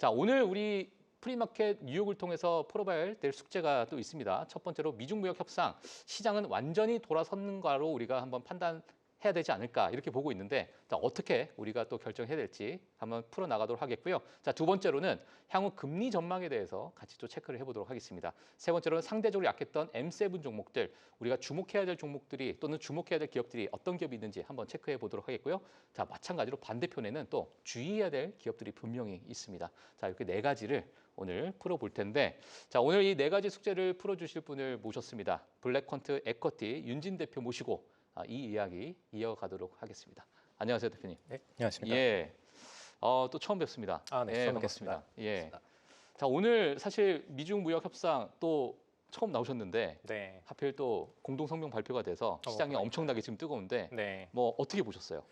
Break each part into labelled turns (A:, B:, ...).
A: 자, 오늘 우리 프리마켓 뉴욕을 통해서 풀어봐야 될 숙제가 또 있습니다. 첫 번째로 미중 무역 협상, 시장은 완전히 돌아섰는가로 우리가 한번 판단해야 되지 않을까 이렇게 보고 있는데, 자, 어떻게 우리가 또 결정해야 될지 한번 풀어나가도록 하겠고요. 자, 두 번째로는 향후 금리 전망에 대해서 같이 또 체크를 해보도록 하겠습니다. 세 번째로는 상대적으로 약했던 M7 종목들, 우리가 주목해야 될 종목들이 또는 주목해야 될 기업들이 어떤 기업이 있는지 한번 체크해 보도록 하겠고요. 자, 마찬가지로 반대편에는 또 주의해야 될 기업들이 분명히 있습니다. 자, 이렇게 네 가지를 오늘 풀어볼 텐데, 자, 오늘 이 네 가지 숙제를 풀어주실 분을 모셨습니다. 블랙퀀트 에쿼티 윤진 대표 모시고 이 이야기 이어가도록 하겠습니다. 안녕하세요, 대표님.
B: 네, 안녕하십니까.
A: 예, 또 처음 뵙습니다.
B: 네,
A: 예,
B: 처음
A: 반갑습니다.
B: 뵙겠습니다.
A: 예.
B: 반갑습니다.
A: 자, 오늘 사실 미중 무역 협상 또 처음 나오셨는데
B: 네.
A: 하필 또 공동 성명 발표가 돼서 시장이
B: 그러니까요.
A: 엄청나게 지금 뜨거운데
B: 네.
A: 뭐 어떻게 보셨어요?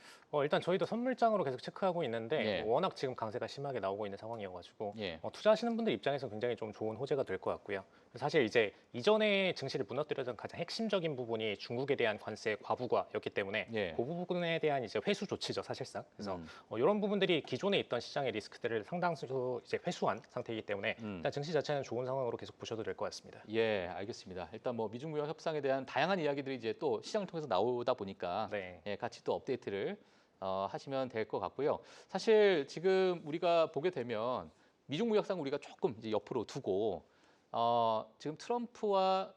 B: 일단 저희도 선물장으로 계속 체크하고 있는데
A: 예.
B: 워낙 지금 강세가 심하게 나오고 있는 상황이어가지고
A: 예.
B: 투자하시는 분들 입장에서 굉장히 좀 좋은 호재가 될 것 같고요. 사실 이제 이전에 증시를 무너뜨렸던 가장 핵심적인 부분이 중국에 대한 관세 과부과였기 때문에
A: 예.
B: 그 부분에 대한 이제 회수 조치죠, 사실상. 그래서 이런 부분들이 기존에 있던 시장의 리스크들을 상당수 이제 회수한 상태이기 때문에 일단 증시 자체는 좋은 상황으로 계속 보셔도 될 것 같습니다.
A: 예, 알겠습니다. 일단 뭐 미중 무역 협상에 대한 다양한 이야기들이 이제 또 시장을 통해서 나오다 보니까
B: 네.
A: 예, 같이 또 업데이트를 하시면 될 것 같고요. 사실 지금 우리가 보게 되면 미중 무역 협상 우리가 조금 이제 옆으로 두고 지금 트럼프와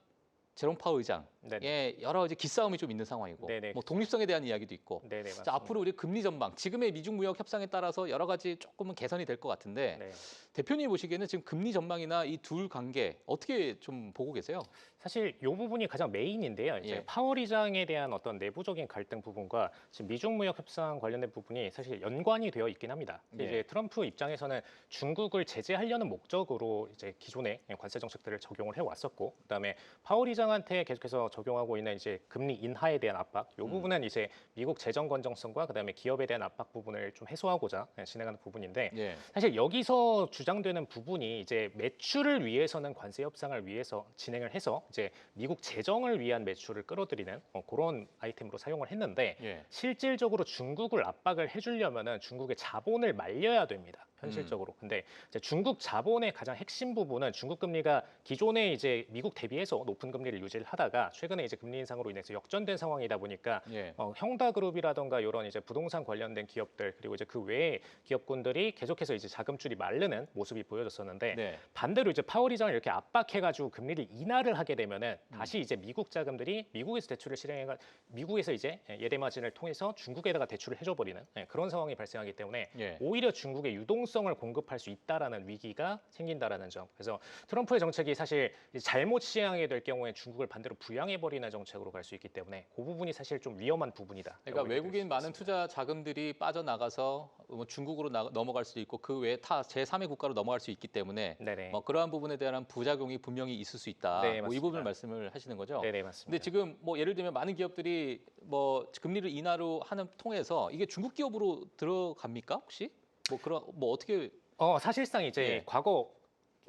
A: 제롬 파월 의장의
B: 네네.
A: 여러 이제 기싸움이 좀 있는 상황이고,
B: 네네.
A: 뭐 독립성에 대한 이야기도 있고.
B: 네네, 맞습니다.
A: 자, 앞으로 우리 금리 전망, 지금의 미중 무역 협상에 따라서 여러 가지 조금은 개선이 될 것 같은데
B: 네.
A: 대표님 보시기에는 지금 금리 전망이나 이 둘 관계 어떻게 좀 보고 계세요?
B: 사실 이 부분이 가장 메인인데요. 이제
A: 예.
B: 파월 의장에 대한 어떤 내부적인 갈등 부분과 지금 미중 무역 협상 관련된 부분이 사실 연관이 되어 있긴 합니다.
A: 예.
B: 이제 트럼프 입장에서는 중국을 제재하려는 목적으로 이제 기존의 관세 정책들을 적용을 해왔었고, 그다음에 파월 의장한테 계속해서 적용하고 있는 이제 금리 인하에 대한 압박, 이 부분은 이제 미국 재정 건정성과 그다음에 기업에 대한 압박 부분을 좀 해소하고자 진행하는 부분인데,
A: 예.
B: 사실 여기서 주장되는 부분이 이제 매출을 위해서는 관세 협상을 위해서 진행을 해서 이제 미국 재정을 위한 매출을 끌어들이는 그런 아이템으로 사용을 했는데,
A: 예.
B: 실질적으로 중국을 압박을 해주려면은 중국의 자본을 말려야 됩니다. 현실적으로. 근데 이제 중국 자본의 가장 핵심 부분은 중국 금리가 기존에 이제 미국 대비해서 높은 금리를 유지를 하다가 최근에 이제 금리 인상으로 인해서 역전된 상황이다 보니까
A: 예.
B: 형다그룹이라던가 이런 이제 부동산 관련된 기업들, 그리고 이제 그 외의 기업군들이 계속해서 이제 자금줄이 마르는 모습이 보여졌었는데,
A: 네.
B: 반대로 이제 파월 의장을 이렇게 압박해가지고 금리를 인하를 하게 되면은 다시 이제 미국 자금들이 미국에서 대출을 실행해가 미국에서 이제 예대 마진을 통해서 중국에다가 대출을 해줘버리는 그런 상황이 발생하기 때문에
A: 예.
B: 오히려 중국의 유동성을 공급할 수 있다라는 위기가 생긴다라는 점. 그래서 트럼프의 정책이 사실 잘못 시행하게 될 경우에 중국을 반대로 부양해버리는 정책으로 갈 수 있기 때문에 그 부분이 사실 좀 위험한 부분이다.
A: 그러니까 외국인 많은 투자 자금들이 빠져나가서 뭐 중국으로 넘어갈 수도 있고 그 외에 타 제3의 국가로 넘어갈 수 있기 때문에
B: 네네.
A: 뭐 그러한 부분에 대한 부작용이 분명히 있을 수 있다.
B: 네,
A: 뭐 이
B: 맞습니다.
A: 부분을 말씀을 하시는 거죠.
B: 네네, 맞습니다.
A: 근데 지금 뭐 예를 들면 많은 기업들이 뭐 금리를 인하로 하는 통해서 이게 중국 기업으로 들어갑니까 혹시? 뭐 그런 뭐 어떻게?
B: 사실상 이제
A: 예.
B: 과거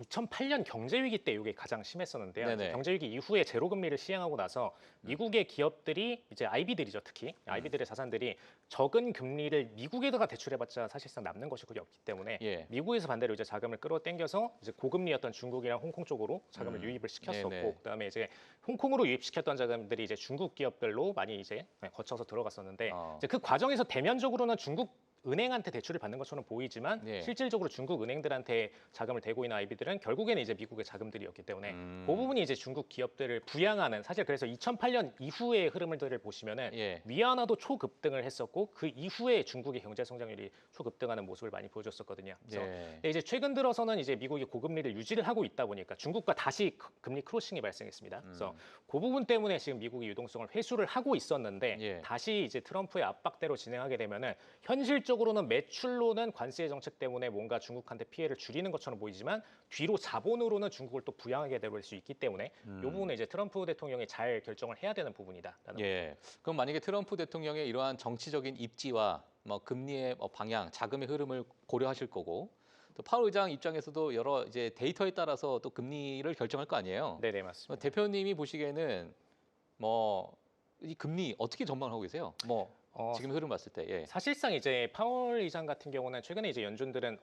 B: 2008년 경제 위기 때 이게 가장 심했었는데요.
A: 네네.
B: 경제 위기 이후에 제로 금리를 시행하고 나서 미국의 기업들이 이제 IB들이죠, 특히 IB들의 자산들이 적은 금리를 미국에다가 대출해봤자 사실상 남는 것이 거의 없기 때문에
A: 예.
B: 미국에서 반대로 이제 자금을 끌어당겨서 이제 고금리였던 중국이랑 홍콩 쪽으로 자금을 유입을 시켰었고,
A: 네네.
B: 그다음에 이제 홍콩으로 유입시켰던 자금들이 이제 중국 기업들로 많이 이제 거쳐서 들어갔었는데, 이제 그 과정에서 대면적으로는 중국 은행한테 대출을 받는 것처럼 보이지만
A: 네.
B: 실질적으로 중국 은행들한테 자금을 대고 있는 IB들은 결국에는 이제 미국의 자금들이었기 때문에 그 부분이 이제 중국 기업들을 부양하는, 사실 그래서 2008년 이후의 흐름들을 보시면은
A: 예.
B: 위안화도 초급등을 했었고 그 이후에 중국의 경제 성장률이 초급등하는 모습을 많이 보여줬었거든요. 그래서
A: 예.
B: 근데 이제 최근 들어서는 이제 미국이 고금리를 유지를 하고 있다 보니까 중국과 다시 금리 크로싱이 발생했습니다. 그래서 그 부분 때문에 지금 미국이 유동성을 회수를 하고 있었는데
A: 예.
B: 다시 이제 트럼프의 압박대로 진행하게 되면은 현실적으로는 매출로는 관세 정책 때문에 뭔가 중국한테 피해를 줄이는 것처럼 보이지만 뒤로 자본으로는 중국을 또 부양하게 될 수 있기 때문에 이 부분은 이제 트럼프 대통령이 잘 결정을 해야 되는 부분이다라는
A: 예. 그럼 만약에 트럼프 대통령의 이러한 정치적인 입지와 뭐 금리의 방향, 자금의 흐름을 고려하실 거고, 또 파월 의장 입장에서도 여러 이제 데이터에 따라서 또 금리를 결정할 거 아니에요.
B: 네네, 맞습니다.
A: 대표님이 보시기에는 뭐 이 금리 어떻게 전망하고 계세요? 뭐 지금 흐름 봤을 때. 예.
B: 사실상 이제 파월 의장 같은 경우는 최근에 이제 연준들은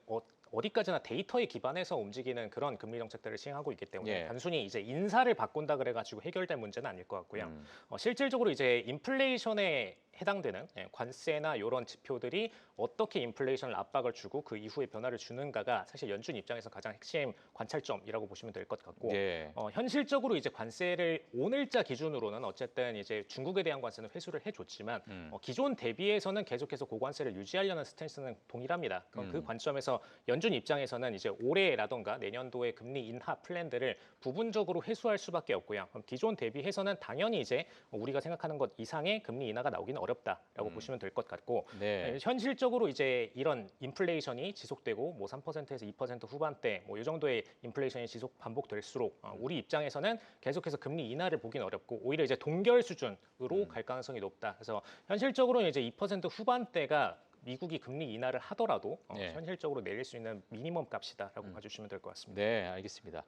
B: 어디까지나 데이터에 기반해서 움직이는 그런 금리 정책들을 시행하고 있기 때문에
A: 예.
B: 단순히 이제 인사를 바꾼다 그래가지고 해결될 문제는 아닐 것 같고요.
A: 음.
B: 실질적으로 이제 인플레이션에 해당되는 관세나 이런 지표들이 어떻게 인플레이션을 압박을 주고 그 이후에 변화를 주는가가 사실 연준 입장에서 가장 핵심 관찰점이라고 보시면 될 것 같고
A: 예.
B: 현실적으로 이제 관세를 오늘자 기준으로는 어쨌든 이제 중국에 대한 관세는 회수를 해줬지만 기존 대비해서는 계속해서 고관세를 유지하려는 스탠스는 동일합니다. 그럼 그 관점에서 연준 입장에서는 이제 올해라던가 내년도에 금리 인하 플랜들을 부분적으로 회수할 수밖에 없고요. 그럼 기존 대비해서는 당연히 이제 우리가 생각하는 것 이상의 금리 인하가 나오기는 어렵다라고 보시면 될 것 같고
A: 네.
B: 현실적으로 이제 이런 인플레이션이 지속되고 뭐 3%에서 2% 후반대 뭐 이 정도의 인플레이션이 지속 반복될수록 우리 입장에서는 계속해서 금리 인하를 보기는 어렵고 오히려 이제 동결 수준으로 갈 가능성이 높다. 그래서 현실적으로는 이제 2% 후반대가 미국이 금리 인하를 하더라도
A: 네.
B: 현실적으로 내릴 수 있는 미니멈 값이다라고 봐주시면 될 것 같습니다.
A: 네, 알겠습니다.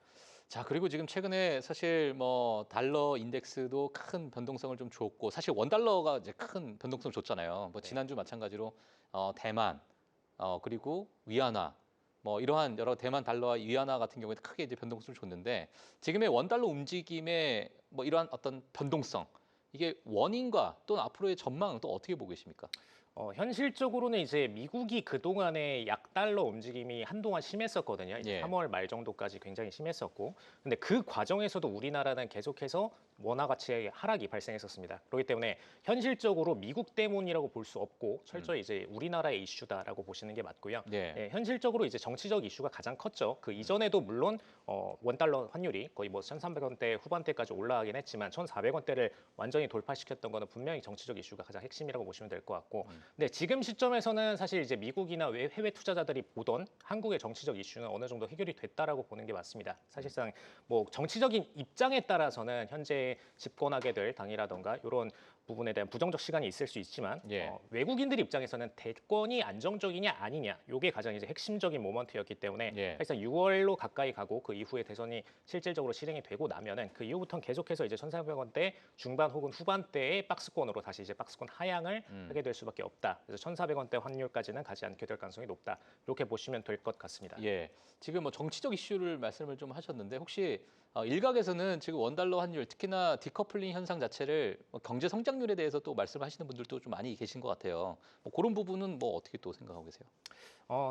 A: 자, 그리고 지금 최근에 사실 뭐 달러 인덱스도 큰 변동성을 좀 줬고 사실 원 달러가 이제 큰 변동성을 줬잖아요. 뭐
B: 네.
A: 지난주 마찬가지로 대만 그리고 위안화 뭐 이러한 여러 대만 달러와 위안화 같은 경우에 크게 이제 변동성을 줬는데 지금의 원 달러 움직임의 뭐 이러한 어떤 변동성 이게 원인과 또 앞으로의 전망은 또 어떻게 보고 계십니까?
B: 현실적으로는 이제 미국이 그동안에 약달러 움직임이 한동안 심했었거든요. 이제
A: 예.
B: 3월 말 정도까지 굉장히 심했었고. 근데 그 과정에서도 우리나라는 계속해서 원화 가치의 하락이 발생했었습니다. 그렇기 때문에 현실적으로 미국 때문이라고 볼 수 없고 철저히 이제 우리나라의 이슈다라고 보시는 게 맞고요.
A: 네.
B: 현실적으로 이제 정치적 이슈가 가장 컸죠. 그 이전에도 물론 원달러 환율이 거의 뭐 1,300원대 후반대까지 올라가긴 했지만 1,400원대를 완전히 돌파시켰던 거는 분명히 정치적 이슈가 가장 핵심이라고 보시면 될 것 같고 근데 지금 시점에서는 사실 이제 미국이나 해외 투자자들이 보던 한국의 정치적 이슈는 어느 정도 해결이 됐다라고 보는 게 맞습니다. 사실상 뭐 정치적인 입장에 따라서는 현재 집권하게 될 당이라던가 이런 부분에 대한 부정적 시간이 있을 수 있지만
A: 예.
B: 외국인들 입장에서는 대권이 안정적이냐 아니냐 이게 가장 이제 핵심적인 모먼트였기 때문에
A: 예.
B: 사실상 6월로 가까이 가고 그 이후에 대선이 실질적으로 실행이 되고 나면은 그 이후부터는 계속해서 이제 1,400원대 중반 혹은 후반대의 박스권으로 다시 이제 박스권 하향을 하게 될 수밖에 없다. 그래서 1,400원대 환율까지는 가지 않게 될 가능성이 높다. 이렇게 보시면 될 것 같습니다.
A: 예. 지금 뭐 정치적 이슈를 말씀을 좀 하셨는데 혹시 일각에서는 지금 원달러 환율 특히나 디커플링 현상 자체를 경제 성장률에 대해서 또 말씀하시는 분들도 좀 많이 계신 것 같아요. 뭐 그런 부분은 뭐 어떻게 또 생각하고 계세요?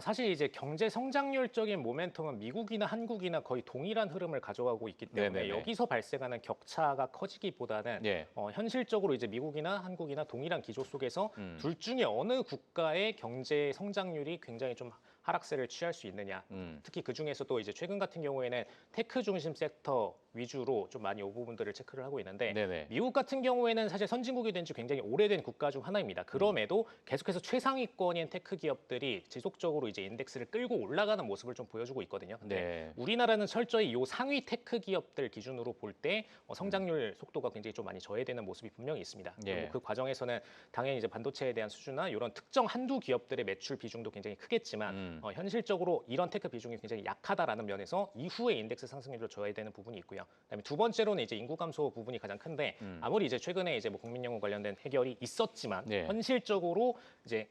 B: 사실 이제 경제 성장률적인 모멘텀은 미국이나 한국이나 거의 동일한 흐름을 가져가고 있기 때문에
A: 네네네.
B: 여기서 발생하는 격차가 커지기보다는
A: 예.
B: 현실적으로 이제 미국이나 한국이나 동일한 기조 속에서
A: 음.
B: 둘 중에 어느 국가의 경제 성장률이 굉장히 좀 하락세를 취할 수 있느냐. 특히 그 중에서도 이제 최근 같은 경우에는 테크 중심 섹터 위주로 좀 많이 이 부분들을 체크를 하고 있는데
A: 네네.
B: 미국 같은 경우에는 사실 선진국이 된 지 굉장히 오래된 국가 중 하나입니다. 그럼에도 계속해서 최상위권인 테크 기업들이 지속적으로 이제 인덱스를 끌고 올라가는 모습을 좀 보여주고 있거든요. 근데
A: 네.
B: 우리나라는 철저히 이 상위 테크 기업들 기준으로 볼 때 성장률 속도가 굉장히 좀 많이 저해되는 모습이 분명히 있습니다.
A: 예.
B: 그리고 그 과정에서는 당연히 이제 반도체에 대한 수주나 이런 특정 한두 기업들의 매출 비중도 굉장히 크겠지만 현실적으로 이런 테크 비중이 굉장히 약하다라는 면에서 이후에 인덱스 상승률을 저해되는 부분이 있고요. 그다음에 두 번째로는 이제 인구 감소 부분이 가장 큰데 아무리 이제 최근에 이제 뭐 국민연금 관련된 해결이 있었지만
A: 네.
B: 현실적으로 이제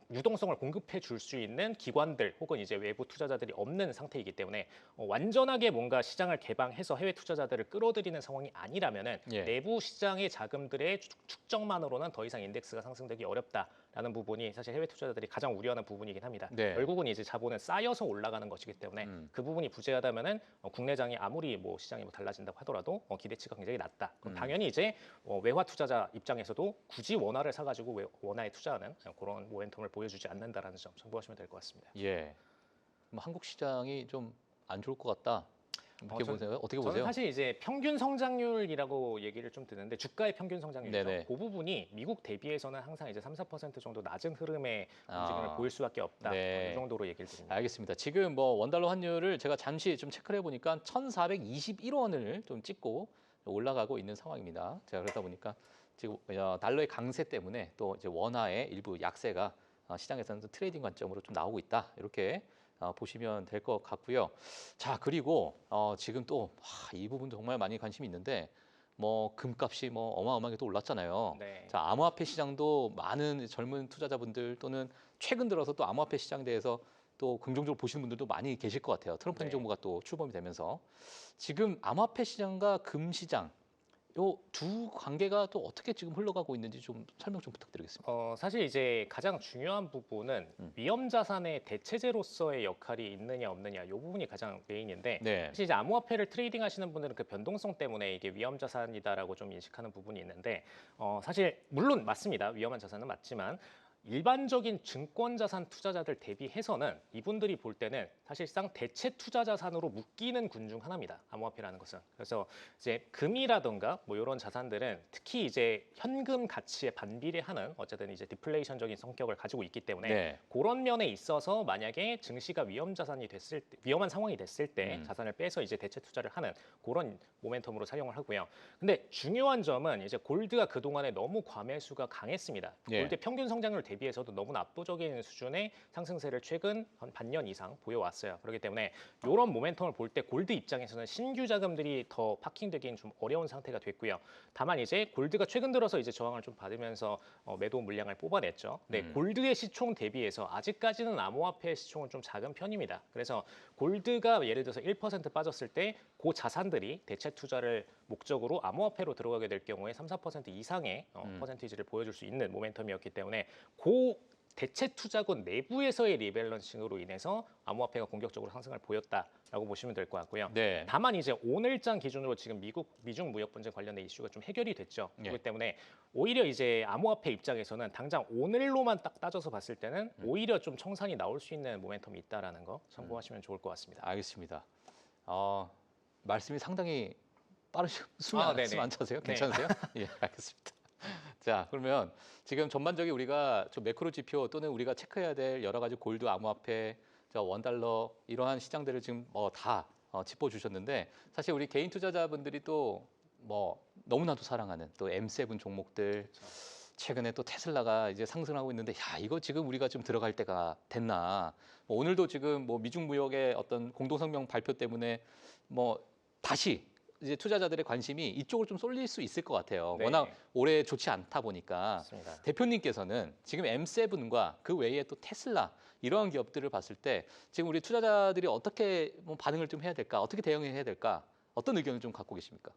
B: 유동성을 공급해 줄 수 있는 기관들 혹은 이제 외부 투자자들이 없는 상태이기 때문에 완전하게 뭔가 시장을 개방해서 해외 투자자들을 끌어들이는 상황이 아니라면은
A: 예.
B: 내부 시장의 자금들의 축적만으로는 더 이상 인덱스가 상승되기 어렵다라는 부분이 사실 해외 투자자들이 가장 우려하는 부분이긴 합니다.
A: 네.
B: 결국은 이제 자본은 쌓여서 올라가는 것이기 때문에 그 부분이 부재하다면은 국내장이 아무리 뭐 시장이 뭐 달라진다고 하더라도 기대치가 굉장히 낮다. 그럼 당연히 이제 외화 투자자 입장에서도 굳이 원화를 사가지고 원화에 투자하는 그런 모멘텀을 보여주지 않는다라는 점 참고하시면 될 것 같습니다.
A: 예. 뭐 한국 시장이 좀 안 좋을 것 같다. 이렇게 보세요. 어떻게
B: 저는
A: 보세요?
B: 사실 이제 평균 성장률이라고 얘기를 좀 듣는데 주가의 평균 성장률이죠.
A: 네네.
B: 그 부분이 미국 대비해서는 항상 이제 3~4% 정도 낮은 흐름의 움직임을
A: 아,
B: 보일 수밖에 없다.
A: 네.
B: 이 정도로 얘기를 드립니다.
A: 알겠습니다. 지금 뭐 원달러 환율을 제가 잠시 좀 체크를 해보니까 1,421원을 좀 찍고 올라가고 있는 상황입니다. 제가 그러다 보니까 지금 달러의 강세 때문에 또 이제 원화의 일부 약세가 시장에서는 좀 트레이딩 관점으로 좀 나오고 있다. 이렇게 보시면 될 것 같고요. 자, 그리고 지금 또 이 부분도 정말 많이 관심이 있는데 뭐 금값이 뭐 어마어마하게 또 올랐잖아요.
B: 네.
A: 자, 암호화폐 시장도 많은 젊은 투자자분들 또는 최근 들어서 또 암호화폐 시장에 대해서 또 긍정적으로 보시는 분들도 많이 계실 것 같아요. 트럼프
B: 네.
A: 행정부가 또 출범이 되면서 지금 암호화폐 시장과 금 시장 요 두 관계가 또 어떻게 지금 흘러가고 있는지 좀 설명 좀 부탁드리겠습니다.
B: 사실 이제 가장 중요한 부분은 위험 자산의 대체제로서의 역할이 있느냐 없느냐 이 부분이 가장 메인인데
A: 네.
B: 사실 이제 암호화폐를 트레이딩 하시는 분들은 그 변동성 때문에 이게 위험 자산이다라고 좀 인식하는 부분이 있는데 사실 물론 맞습니다. 위험한 자산은 맞지만 일반적인 증권 자산 투자자들 대비해서는 이분들이 볼 때는 사실상 대체 투자 자산으로 묶이는 군 중 하나입니다. 암호화폐라는 것은. 그래서 이제 금이라던가 뭐 이런 자산들은 특히 이제 현금 가치에 반비례하는 어쨌든 이제 디플레이션적인 성격을 가지고 있기 때문에
A: 네.
B: 그런 면에 있어서 만약에 증시가 위험 자산이 됐을 때, 위험한 상황이 됐을 때 자산을 빼서 이제 대체 투자를 하는 그런 모멘텀으로 사용을 하고요. 근데 중요한 점은 이제 골드가 그동안에 너무 과매수가 강했습니다.
A: 예.
B: 골드 평균 성장률 대비해서도 너무 압도적인 수준의 상승세를 최근 한 반년 이상 보여왔어요. 그렇기 때문에 이런 모멘텀을 볼 때 골드 입장에서는 신규 자금들이 더 파킹되기는 좀 어려운 상태가 됐고요. 다만 이제 골드가 최근 들어서 이제 저항을 좀 받으면서 매도 물량을 뽑아냈죠. 근데 골드의 시총 대비해서 아직까지는 암호화폐 시총은 좀 작은 편입니다. 그래서 골드가 예를 들어서 1% 빠졌을 때 그 자산들이 대체 투자를 목적으로 암호화폐로 들어가게 될 경우에 3, 4% 이상의 퍼센티지를 보여줄 수 있는 모멘텀이었기 때문에 그 대체 투자군 내부에서의 리밸런싱으로 인해서 암호화폐가 공격적으로 상승을 보였다라고 보시면 될 것 같고요.
A: 네.
B: 다만 이제 오늘장 기준으로 지금 미중 무역 분쟁 관련된 이슈가 좀 해결이 됐죠.
A: 예.
B: 그렇기 때문에 오히려 이제 암호화폐 입장에서는 당장 오늘로만 딱 따져서 봤을 때는 오히려 좀 청산이 나올 수 있는 모멘텀이 있다라는 거 참고하시면 좋을 것 같습니다.
A: 알겠습니다. 말씀이 상당히 빠르시고
B: 네네.
A: 숨 안 차세요?
B: 네.
A: 괜찮으세요? 예, 알겠습니다. 자, 그러면 지금 전반적인 우리가 좀 매크로 지표 또는 우리가 체크해야 될 여러 가지 골드, 암호화폐, 원달러 이러한 시장들을 지금 다 짚어주셨는데 사실 우리 개인 투자자분들이 또 너무나도 사랑하는 또 M7 종목들 최근에 또 테슬라가 이제 상승하고 있는데 야 이거 지금 우리가 좀 들어갈 때가 됐나? 오늘도 지금 미중 무역의 어떤 공동성명 발표 때문에 다시 이제 투자자들의 관심이 이쪽으로 좀 쏠릴 수 있을 것 같아요.
B: 네.
A: 워낙 올해 좋지 않다 보니까
B: 맞습니다.
A: 대표님께서는 지금 M7과 그 외에 또 테슬라 이러한 기업들을 봤을 때 지금 우리 투자자들이 어떻게 반응을 좀 해야 될까? 어떻게 대응해야 될까? 어떤 의견을 좀 갖고 계십니까?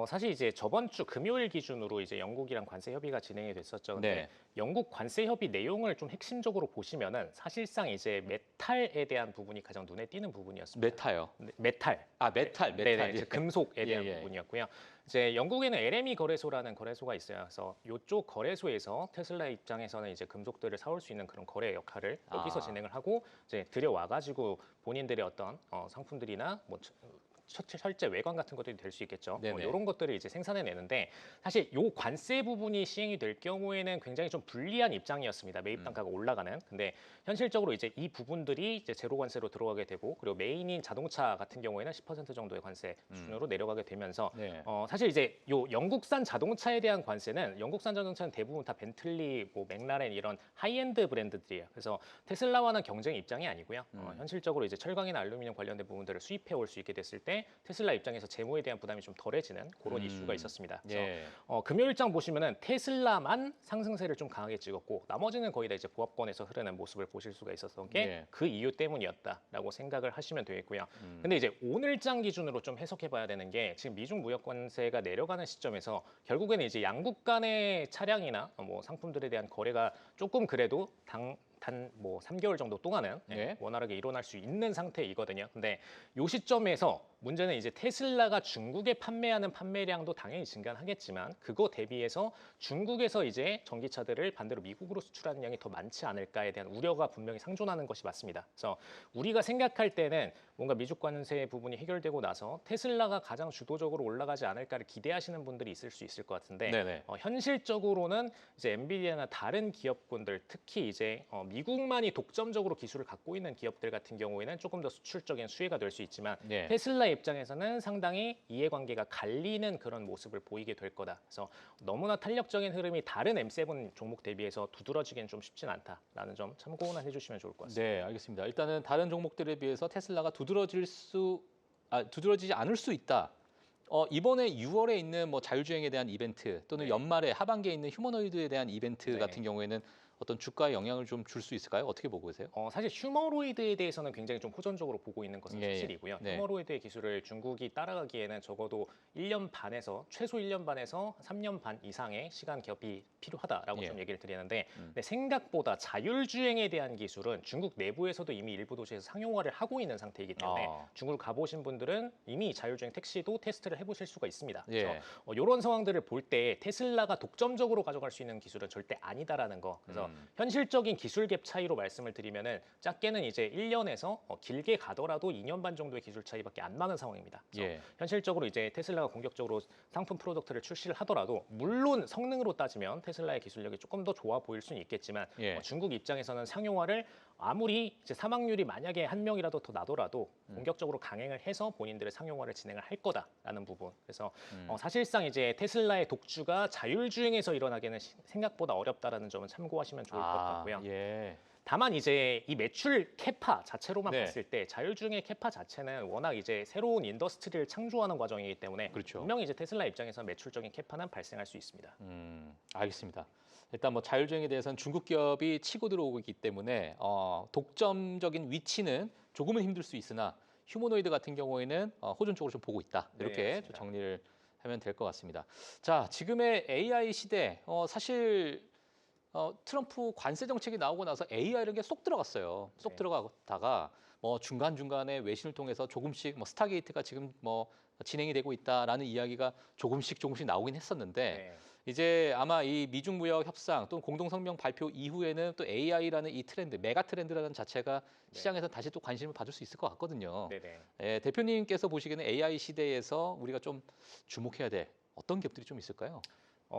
B: 사실 이제 저번 주 금요일 기준으로 이제 영국이랑 관세 협의가 진행이 됐었죠. 근데
A: 네.
B: 영국 관세 협의 내용을 좀 핵심적으로 보시면은 사실상 이제 메탈에 대한 부분이 가장 눈에 띄는 부분이었습니다.
A: 메타요.
B: 네, 메탈.
A: 메탈.
B: 네네,
A: 예.
B: 금속에 대한
A: 예.
B: 부분이었고요. 이제 영국에는 LME 거래소라는 거래소가 있어요. 그래서 이쪽 거래소에서 테슬라 입장에서는 이제 금속들을 사올 수 있는 그런 거래 역할을 여기서 진행을 하고 이제 들여와가지고 본인들의 어떤 상품들이나 실제 외관 같은 것들이 될 수 있겠죠.
A: 네네.
B: 이런 것들을 이제 생산해내는데 사실 요 관세 부분이 시행이 될 경우에는 굉장히 좀 불리한 입장이었습니다. 매입 단가가 올라가는. 근데 현실적으로 이제 이 부분들이 이제 제로 관세로 들어가게 되고 그리고 메인인 자동차 같은 경우에는 10% 정도의 관세 수준으로 내려가게 되면서
A: 네.
B: 사실 이제 요 영국산 자동차에 대한 관세는 영국산 자동차는 대부분 다 벤틀리, 맥라렌 이런 하이엔드 브랜드들이에요. 그래서 테슬라와는 경쟁 입장이 아니고요. 현실적으로 이제 철강이나 알루미늄 관련된 부분들을 수입해 올 수 있게 됐을 때 테슬라 입장에서 재무에 대한 부담이 좀 덜해지는 그런 이슈가 있었습니다. 그래서
A: 예.
B: 금요일장 보시면은 테슬라만 상승세를 좀 강하게 찍었고 나머지는 거의 다 이제 보합권에서 흐르는 모습을 보실 수가 있었던 게 그 이유 때문이었다라고 생각을 하시면 되겠고요. 근데 이제 오늘장 기준으로 좀 해석해봐야 되는 게 지금 미중 무역 관세가 내려가는 시점에서 결국에는 이제 양국 간의 차량이나 상품들에 대한 거래가 조금 그래도 단 3개월 정도 동안은
A: 네.
B: 원활하게 일어날 수 있는 상태이거든요. 근데 이 시점에서 문제는 이제 테슬라가 중국에 판매하는 판매량도 당연히 증가하겠지만 그거 대비해서 중국에서 이제 전기차들을 반대로 미국으로 수출하는 양이 더 많지 않을까에 대한 우려가 분명히 상존하는 것이 맞습니다. 그래서 우리가 생각할 때는 뭔가 미중 관세 부분이 해결되고 나서 테슬라가 가장 주도적으로 올라가지 않을까를 기대하시는 분들이 있을 수 있을 것 같은데
A: 네네.
B: 현실적으로는 이제 엔비디아나 다른 기업군들 특히 이제 미국만이 독점적으로 기술을 갖고 있는 기업들 같은 경우에는 조금 더 수출적인 수혜가 될 수 있지만
A: 네.
B: 테슬라 입장에서는 상당히 이해관계가 갈리는 그런 모습을 보이게 될 거다. 그래서 너무나 탄력적인 흐름이 다른 M7 종목 대비해서 두드러지기는 좀 쉽진 않다라는 점 참고는 해주시면 좋을 것 같습니다.
A: 네, 알겠습니다. 일단은 다른 종목들에 비해서 테슬라가 두드러지지 않을 수 있다. 이번에 6월에 있는 자율주행에 대한 이벤트 또는
B: 네.
A: 연말에 하반기에 있는 휴머노이드에 대한 이벤트
B: 네.
A: 같은 경우에는 어떤 주가에 영향을 좀 줄 수 있을까요? 어떻게 보고 계세요?
B: 사실 휴머로이드에 대해서는 굉장히 좀 호전적으로 보고 있는 것은
A: 예, 예.
B: 사실이고요.
A: 네.
B: 휴머로이드의 기술을 중국이 따라가기에는 적어도 1년 반에서 최소 1년 반에서 3년 반 이상의 시간 갭이 필요하다라고
A: 예.
B: 좀 얘기를 드리는데
A: 음.
B: 근데 생각보다 자율주행에 대한 기술은 중국 내부에서도 이미 일부 도시에서 상용화를 하고 있는 상태이기 때문에 중국을 가보신 분들은 이미 자율주행 택시도 테스트를 해보실 수가 있습니다.
A: 예.
B: 그래서 이런 상황들을 볼 때 테슬라가 독점적으로 가져갈 수 있는 기술은 절대 아니다라는 거. 그래서 현실적인 기술 갭 차이로 말씀을 드리면은 작게는 이제 1년에서 길게 가더라도 2년 반 정도의 기술 차이밖에 안 나는 상황입니다. 그래서
A: 예.
B: 현실적으로 이제 테슬라가 공격적으로 상품 프로덕트를 출시를 하더라도 물론 성능으로 따지면 테슬라의 기술력이 조금 더 좋아 보일 수는 있겠지만
A: 예.
B: 중국 입장에서는 상용화를 아무리 이제 사망률이 만약에 한 명이라도 더 나더라도 본격적으로 강행을 해서 본인들의 상용화를 진행을 할 거다라는 부분. 그래서 사실상 이제 테슬라의 독주가 자율주행에서 일어나기는 생각보다 어렵다라는 점은 참고하시면 좋을 것 같고요.
A: 예.
B: 다만 이제 이 매출 캐파 자체로만
A: 네.
B: 봤을 때 자율주행의 캐파 자체는 워낙 이제 새로운 인더스트리를 창조하는 과정이기 때문에
A: 그렇죠.
B: 분명히 이제 테슬라 입장에서 매출적인 캐파는 발생할 수 있습니다.
A: 알겠습니다. 일단 뭐 자율주행에 대해서는 중국 기업이 치고 들어오고 있기 때문에 독점적인 위치는 조금은 힘들 수 있으나 휴머노이드 같은 경우에는 호전적으로 좀 보고 있다.
B: 네,
A: 이렇게
B: 맞습니다.
A: 좀 정리를 하면 될 것 같습니다. 자, 지금의 AI 시대 사실 트럼프 관세 정책이 나오고 나서 AI라는 게 쏙 들어갔어요. 쏙
B: 네.
A: 들어가다가 뭐 중간중간에 외신을 통해서 조금씩 뭐 스타게이트가 지금 뭐 진행이 되고 있다라는 이야기가 조금씩 나오긴 했었는데
B: 네.
A: 이제 아마 이 미중 무역 협상 또는 공동 성명 발표 이후에는 또 AI라는 이 트렌드, 메가 트렌드라는 자체가 시장에서 다시 또 관심을 받을 수 있을 것 같거든요.
B: 네네.
A: 예, 대표님께서 보시기에는 AI 시대에서 우리가 좀 주목해야 될 어떤 기업들이 좀 있을까요?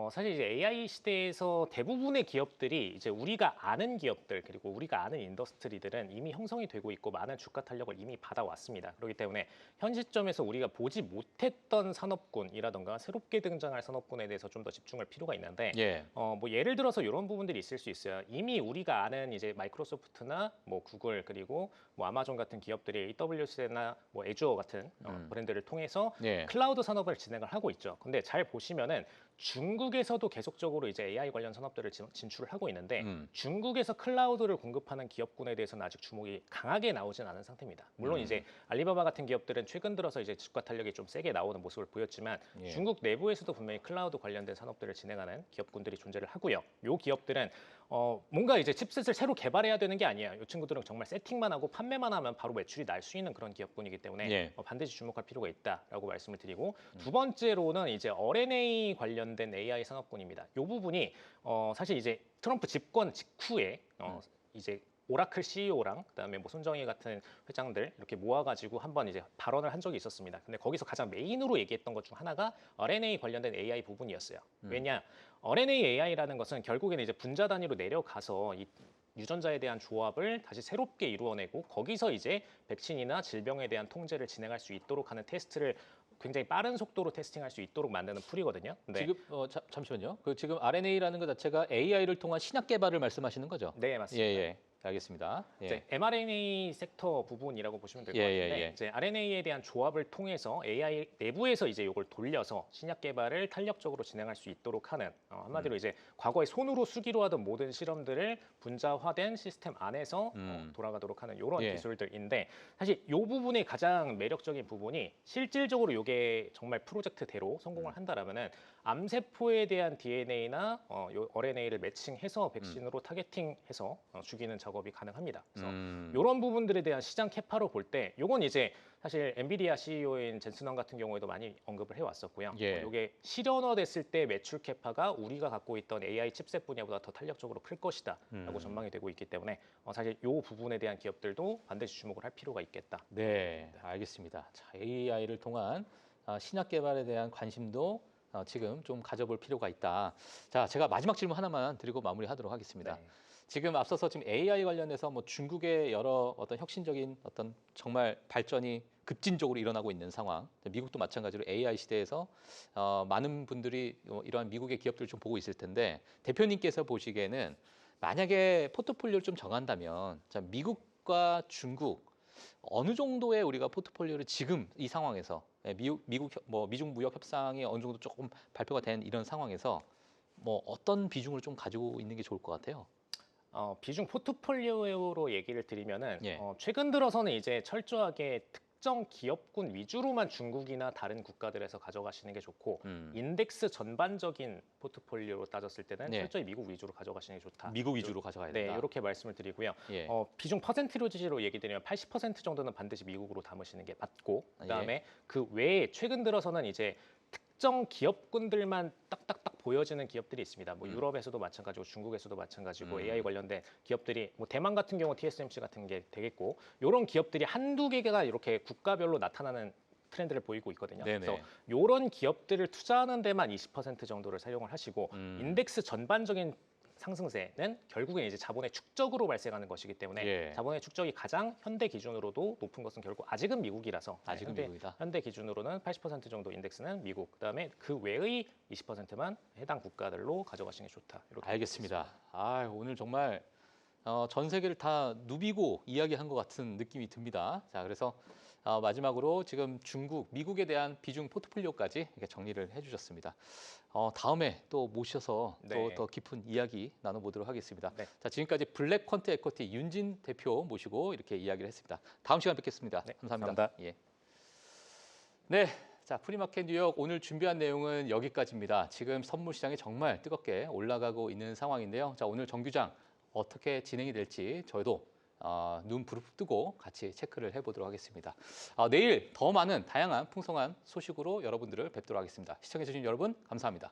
B: 사실 이제 AI 시대에서 대부분의 기업들이 이제 우리가 아는 기업들 그리고 우리가 아는 인더스트리들은 이미 형성이 되고 있고 많은 주가 탄력을 이미 받아왔습니다. 그렇기 때문에 현 시점에서 우리가 보지 못했던 산업군이라던가 새롭게 등장할 산업군에 대해서 좀 더 집중할 필요가 있는데
A: 예.
B: 뭐 예를 들어서 이런 부분들이 있을 수 있어요. 이미 우리가 아는 이제 마이크로소프트나 뭐 구글 그리고 뭐 아마존 같은 기업들이 AWS나 뭐 애주어 같은 브랜드를 통해서
A: 예.
B: 클라우드 산업을 진행을 하고 있죠. 근데 잘 보시면은 중국에서도 계속적으로 이제 AI 관련 산업들을 진출을 하고 있는데 중국에서 클라우드를 공급하는 기업군에 대해서는 아직 주목이 강하게 나오진 않은 상태입니다. 물론 이제 알리바바 같은 기업들은 최근 들어서 이제 주가 탄력이 좀 세게 나오는 모습을 보였지만
A: 예.
B: 중국 내부에서도 분명히 클라우드 관련된 산업들을 진행하는 기업군들이 존재를 하고요. 요 기업들은 뭔가 이제 칩셋을 새로 개발해야 되는 게 아니에요. 이 친구들은 정말 세팅만 하고 판매만 하면 바로 매출이 날 수 있는 그런 기업군이기 때문에
A: 예.
B: 반드시 주목할 필요가 있다라고 말씀을 드리고 두 번째로는 이제 R&A 관련된 AI 산업군입니다. 이 부분이 사실 이제 트럼프 집권 직후에 이제 오라클 CEO랑 그다음에 뭐 손정희 같은 회장들 이렇게 모아가지고 한번 이제 발언을 한 적이 있었습니다. 근데 거기서 가장 메인으로 얘기했던 것 중 하나가 R&A 관련된 AI 부분이었어요. 왜냐? R&A AI라는 것은 결국에는 이제 분자 단위로 내려가서 이 유전자에 대한 조합을 다시 새롭게 이루어내고 거기서 이제 백신이나 질병에 대한 통제를 진행할 수 있도록 하는 테스트를 굉장히 빠른 속도로 테스팅할 수 있도록 만드는 풀이거든요. 근데
A: 지금 잠시만요. 그 지금 RNA라는 것 자체가 AI를 통한 신약 개발을 말씀하시는 거죠?
B: 네, 맞습니다.
A: 예. 알겠습니다. 예.
B: 이제 mRNA 섹터 부분이라고 보시면 될 것 같은데 이제 RNA에 대한 조합을 통해서 AI 내부에서 이제 이걸 돌려서 신약 개발을 탄력적으로 진행할 수 있도록 하는 한마디로 이제 과거에 손으로 수기로 하던 모든 실험들을 분자화된 시스템 안에서 돌아가도록 하는 이런
A: 예.
B: 기술들인데 사실 이 부분의 가장 매력적인 부분이 실질적으로 이게 정말 프로젝트대로 성공을 한다라면은 암세포에 대한 DNA나 요 RNA를 매칭해서 백신으로 타겟팅해서 죽이는 작업이 가능합니다. 그래서 이런 부분들에 대한 시장 캐파로 볼 때 이건 이제 사실 엔비디아 CEO인 젠슨 황 같은 경우에도 많이 언급을 해왔었고요.
A: 예.
B: 이게 실현화됐을 때 매출 캐파가 우리가 갖고 있던 AI 칩셋 분야보다 더 탄력적으로 클 것이다라고 전망이 되고 있기 때문에 사실 이 부분에 대한 기업들도 반드시 주목을 할 필요가 있겠다.
A: 네, 알겠습니다. 자, AI를 통한 신약 개발에 대한 관심도 지금 좀 가져볼 필요가 있다. 자, 제가 마지막 질문 하나만 드리고 마무리하도록 하겠습니다.
B: 네.
A: 지금 앞서서 지금 AI 관련해서 뭐 중국의 여러 어떤 혁신적인 어떤 정말 발전이 급진적으로 일어나고 있는 상황, 미국도 마찬가지로 AI 시대에서 많은 분들이 이러한 미국의 기업들을 좀 보고 있을 텐데 대표님께서 보시기에는 만약에 포트폴리오를 좀 정한다면 자, 미국과 중국 어느 정도의 우리가 포트폴리오를 지금 이 상황에서 미중 무역 협상이 어느 정도 조금 발표가 된 이런 상황에서 뭐 어떤 비중을 좀 가지고 있는 게 좋을 것 같아요?
B: 비중 포트폴리오로 얘기를 드리면은
A: 예.
B: 최근 들어서는 이제 철저하게 특정 기업군 위주로만 중국이나 다른 국가들에서 가져가시는 게 좋고 인덱스 전반적인 포트폴리오로 따졌을 때는
A: 네.
B: 철저히 미국 위주로 가져가시는 게 좋다.
A: 미국 위주로 가져가야
B: 네,
A: 된다.
B: 이렇게 말씀을 드리고요.
A: 예.
B: 비중 퍼센티지로 얘기 드리면 80% 정도는 반드시 미국으로 담으시는 게 맞고 그다음에 그 외에 최근 들어서는 이제 특정 기업군들만 딱딱딱 보여지는 기업들이 있습니다. 뭐 유럽에서도 마찬가지고 중국에서도 마찬가지고 AI 관련된 기업들이 뭐 대만 같은 경우 TSMC 같은 게 되겠고 이런 기업들이 한두 개가 이렇게 국가별로 나타나는 트렌드를 보이고 있거든요.
A: 네네.
B: 그래서 이런 기업들을 투자하는 데만 20% 정도를 사용을 하시고 인덱스 전반적인 상승세는 결국엔 이제 자본의 축적으로 발생하는 것이기 때문에
A: 예.
B: 자본의 축적이 가장 현대 기준으로도 높은 것은 결국 아직은 미국이라서
A: 아직은 미국이다.
B: 현대 기준으로는 80% 정도 인덱스는 미국, 그다음에 그 외의 20%만 해당 국가들로 가져가시는 게 좋다. 이렇게
A: 알겠습니다. 아, 오늘 정말 전 세계를 다 누비고 이야기한 것 같은 느낌이 듭니다. 자, 그래서 마지막으로 지금 중국, 미국에 대한 비중 포트폴리오까지 이렇게 정리를 해주셨습니다. 다음에 또 모셔서 또
B: 네.
A: 더 깊은 이야기 나눠보도록 하겠습니다.
B: 네.
A: 자, 지금까지 블랙퀀트 에쿼티 윤진 대표 모시고 이렇게 이야기를 했습니다. 다음 시간 뵙겠습니다.
B: 네,
A: 감사합니다.
B: 감사합니다.
A: 예. 네. 자, 프리마켓 뉴욕 오늘 준비한 내용은 여기까지입니다. 지금 선물 시장이 정말 뜨겁게 올라가고 있는 상황인데요. 자, 오늘 정규장 어떻게 진행이 될지 저희도 눈 부릅 뜨고 같이 체크를 해보도록 하겠습니다. 내일 더 많은 다양한 풍성한 소식으로 여러분들을 뵙도록 하겠습니다. 시청해주신 여러분 감사합니다.